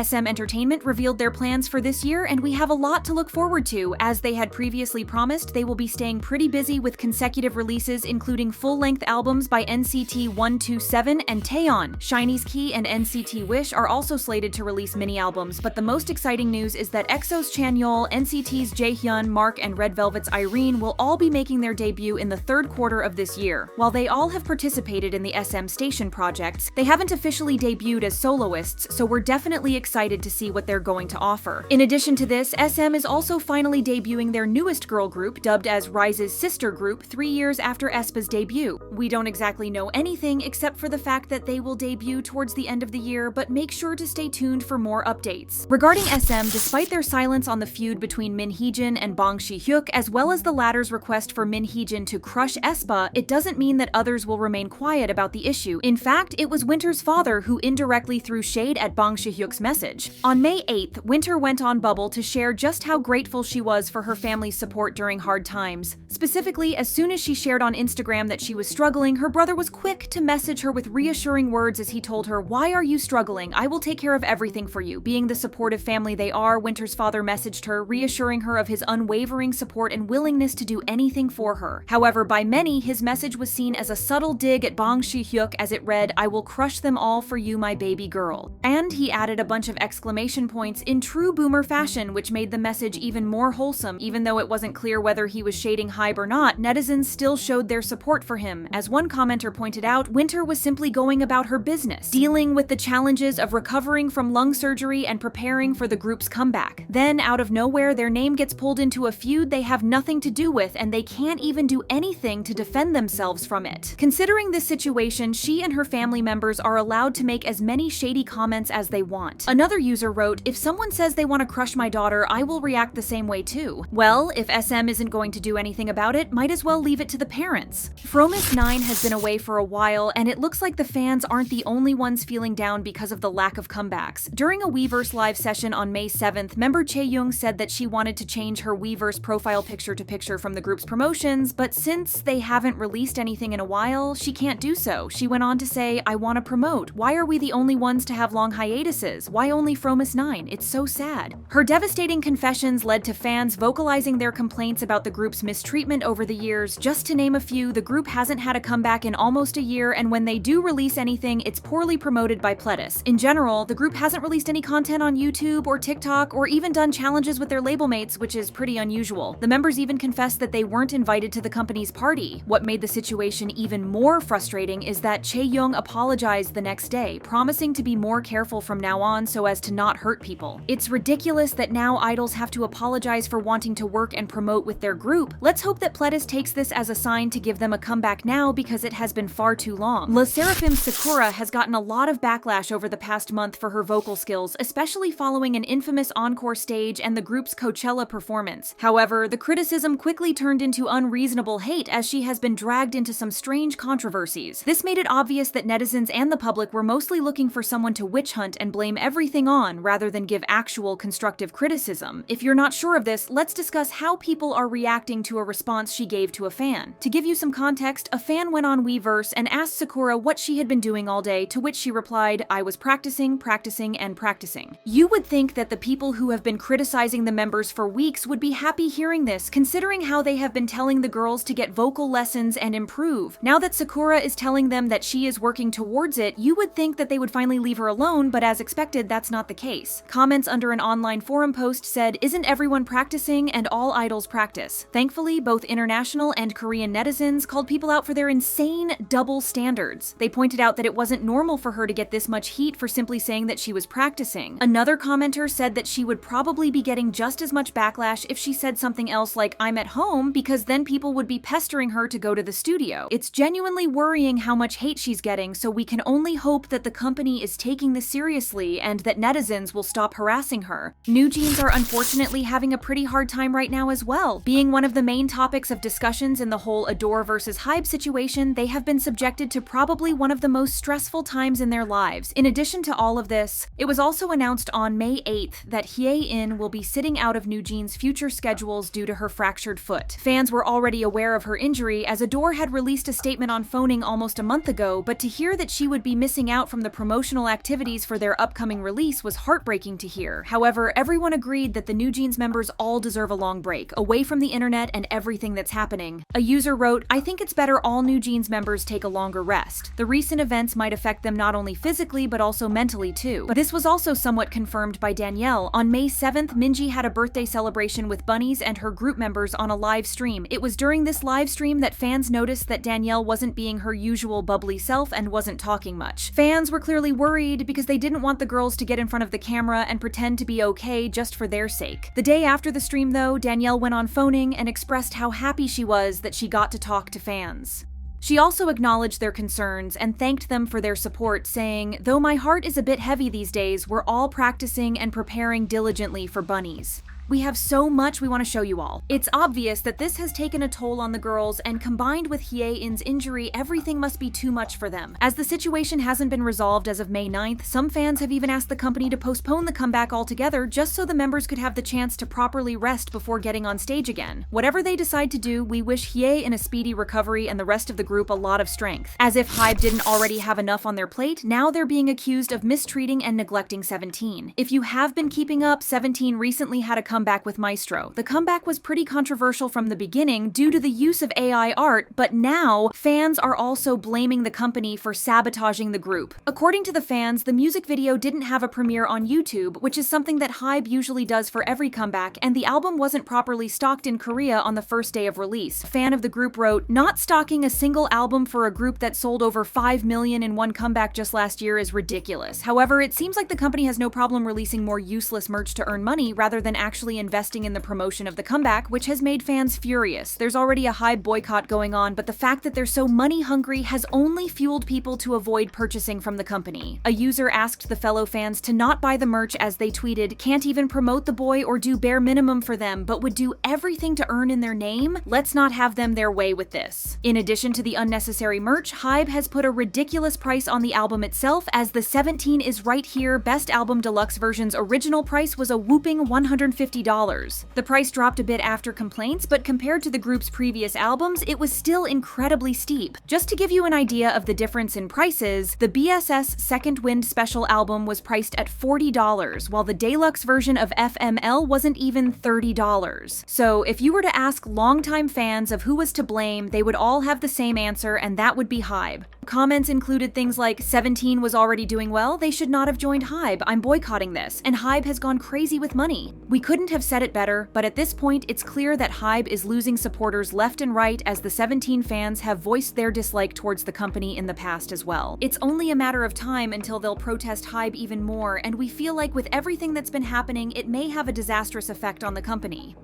SM Entertainment revealed their plans for this year, and we have a lot to look forward to. As they had previously promised, they will be staying pretty busy with consecutive releases, including full-length albums by NCT 127 and Taeyeon. SHINee's Key and NCT Wish are also slated to release mini-albums, but the most exciting news is that EXO's Chanyeol, NCT's Jaehyun, Mark, and Red Velvet's Irene will all be making their debut in the third quarter of this year. While they all have participated in the SM Station projects, they haven't officially debuted as soloists, so we're definitely excited to see what they're going to offer. In addition to this, SM is also finally debuting their newest girl group, dubbed as Rise's sister group, 3 years after aespa's debut. We don't exactly know anything except for the fact that they will debut towards the end of the year, but make sure to stay tuned for more updates. Regarding SM, despite their silence on the feud between Min Heejin and Bong Si-hyuk, as well as the latter's request for Min Heejin to crush aespa, it doesn't mean that others will remain quiet about the issue. In fact, it was Winter's father who indirectly threw shade at Bong Si-hyuk's message. On May 8th, Winter went on Bubble to share just how grateful she was for her family's support during hard times. Specifically, as soon as she shared on Instagram that she was struggling, her brother was quick to message her with reassuring words as he told her, "Why are you struggling? I will take care of everything for you." Being the supportive family they are, Winter's father messaged her, reassuring her of his unwavering support and willingness to do anything for her. However, by many, his message was seen as a subtle dig at Bong Si-hyuk as it read, "I will crush them all for you, my baby girl." And he added a bunch of exclamation points in true boomer fashion, which made the message even more wholesome. Even though it wasn't clear whether he was shading HYBE or not, netizens still showed their support for him. As one commenter pointed out, Winter was simply going about her business, dealing with the challenges of recovering from lung surgery and preparing for the group's comeback. Then, out of nowhere, their name gets pulled into a feud they have nothing to do with, and they can't even do anything to defend themselves from it. Considering this situation, she and her family members are allowed to make as many shady comments as they want. Another user wrote, "If someone says they want to crush my daughter, I will react the same way too." Well, if SM isn't going to do anything about it, might as well leave it to the parents. Fromis9 has been away for a while, and it looks like the fans aren't the only ones feeling down because of the lack of comebacks. During a Weverse live session on May 7th, member Chaeyoung said that she wanted to change her Weverse profile picture to picture from the group's promotions, but since they haven't released anything in a while, she can't do so. She went on to say, "I want to promote. Why are we the only ones to have long hiatuses? Why only Fromis9? It's so sad." Her devastating confessions led to fans vocalizing their complaints about the group's mistreatment over the years. Just to name a few, the group hasn't had a comeback in almost a year, and when they do release anything, it's poorly promoted by Pledis. In general, the group hasn't released any content on YouTube or TikTok, or even done challenges with their label mates, which is pretty unusual. The members even confessed that they weren't invited to the company's party. What made the situation even more frustrating is that Chaeyoung apologized the next day, promising to be more careful from now on so as to not hurt people. It's ridiculous that now idols have to apologize for wanting to work and promote with their group. Let's hope that Pledis takes this as a sign to give them a comeback now, because it has been far too long. SSERAFIM's Sakura has gotten a lot of backlash over the past month for her vocal skills, especially following an infamous encore stage and the group's Coachella performance. However, the criticism quickly turned into unreasonable hate as she has been dragged into some strange controversies. This made it obvious that netizens and the public were mostly looking for someone to witch hunt and blame everything on, rather than give actual constructive criticism. If you're not sure of this, let's discuss how people are reacting to a response she gave to a fan. To give you some context, a fan went on Weverse and asked Sakura what she had been doing all day, to which she replied, "I was practicing, and practicing." You would think that the people who have been criticizing the members for weeks would be happy hearing this, considering how they have been telling the girls to get vocal lessons and improve. Now that Sakura is telling them that she is working towards it, you would think that they would finally leave her alone, but as expected, that's not the case. Comments under an online forum post said, "Isn't everyone practicing, and all idols practice?" Thankfully, both international and Korean netizens called people out for their insane double standards. They pointed out that it wasn't normal for her to get this much heat for simply saying that she was practicing. Another commenter said that she would probably be getting just as much backlash if she said something else like, "I'm at home," because then people would be pestering her to go to the studio. It's genuinely worrying how much hate she's getting, so we can only hope that the company is taking this seriously and that netizens will stop harassing her. NewJeans are unfortunately having a pretty hard time right now as well. Being one of the main topics of discussions in the whole Adore versus HYBE situation, they have been subjected to probably one of the most stressful times in their lives. In addition to all of this, it was also announced on May 8th that Hyein will be sitting out of NewJeans' future schedules due to her fractured foot. Fans were already aware of her injury, as Adore had released a statement on phoning almost a month ago, but to hear that she would be missing out from the promotional activities for their upcoming release was heartbreaking to hear. However, everyone agreed that the NewJeans members all deserve a long break, away from the internet and everything that's happening. A user wrote, "I think it's better all NewJeans members take a longer rest. The recent events might affect them not only physically but also mentally too." But this was also somewhat confirmed by Danielle. On May 7th, Minji had a birthday celebration with bunnies and her group members on a live stream. It was during this live stream that fans noticed that Danielle wasn't being her usual bubbly self and wasn't talking much. Fans were clearly worried because they didn't want the girls to get in front of the camera and pretend to be okay just for their sake. The day after the stream though, Danielle went on phoning and expressed how happy she was that she got to talk to fans. She also acknowledged their concerns and thanked them for their support, saying, "Though my heart is a bit heavy these days, we're all practicing and preparing diligently for bunnies. We have so much we want to show you all." It's obvious that this has taken a toll on the girls, and combined with Hyeon's injury, everything must be too much for them. As the situation hasn't been resolved as of May 9th, some fans have even asked the company to postpone the comeback altogether just so the members could have the chance to properly rest before getting on stage again. Whatever they decide to do, we wish Hyeon a speedy recovery and the rest of the group a lot of strength. As if HYBE didn't already have enough on their plate, now they're being accused of mistreating and neglecting 17. If you have been keeping up, 17 recently had a comeback with Maestro. The comeback was pretty controversial from the beginning due to the use of AI art, but now fans are also blaming the company for sabotaging the group. According to the fans, the music video didn't have a premiere on YouTube, which is something that HYBE usually does for every comeback, and the album wasn't properly stocked in Korea on the first day of release. A fan of the group wrote, "Not stocking a single album for a group that sold over 5 million in one comeback just last year is ridiculous." However, it seems like the company has no problem releasing more useless merch to earn money rather than actually investing in the promotion of the comeback, which has made fans furious. There's already a HYBE boycott going on, but the fact that they're so money hungry has only fueled people to avoid purchasing from the company. A user asked the fellow fans to not buy the merch as they tweeted, "Can't even promote the boy or do bare minimum for them, but would do everything to earn in their name? Let's not have them their way with this." In addition to the unnecessary merch, HYBE has put a ridiculous price on the album itself, as the 17 is right here Best Album Deluxe version's original price was a whooping $150. The price dropped a bit after complaints, but compared to the group's previous albums, it was still incredibly steep. Just to give you an idea of the difference in prices, the BSS Second Wind Special album was priced at $40, while the deluxe version of FML wasn't even $30. So if you were to ask longtime fans of who was to blame, they would all have the same answer, and that would be HYBE. Comments included things like, "17 was already doing well, they should not have joined HYBE, I'm boycotting this, and HYBE has gone crazy with money." We couldn't have said it better, but at this point it's clear that HYBE is losing supporters left and right, as the 17 fans have voiced their dislike towards the company in the past as well. It's only a matter of time until they'll protest HYBE even more, and we feel like with everything that's been happening, it may have a disastrous effect on the company.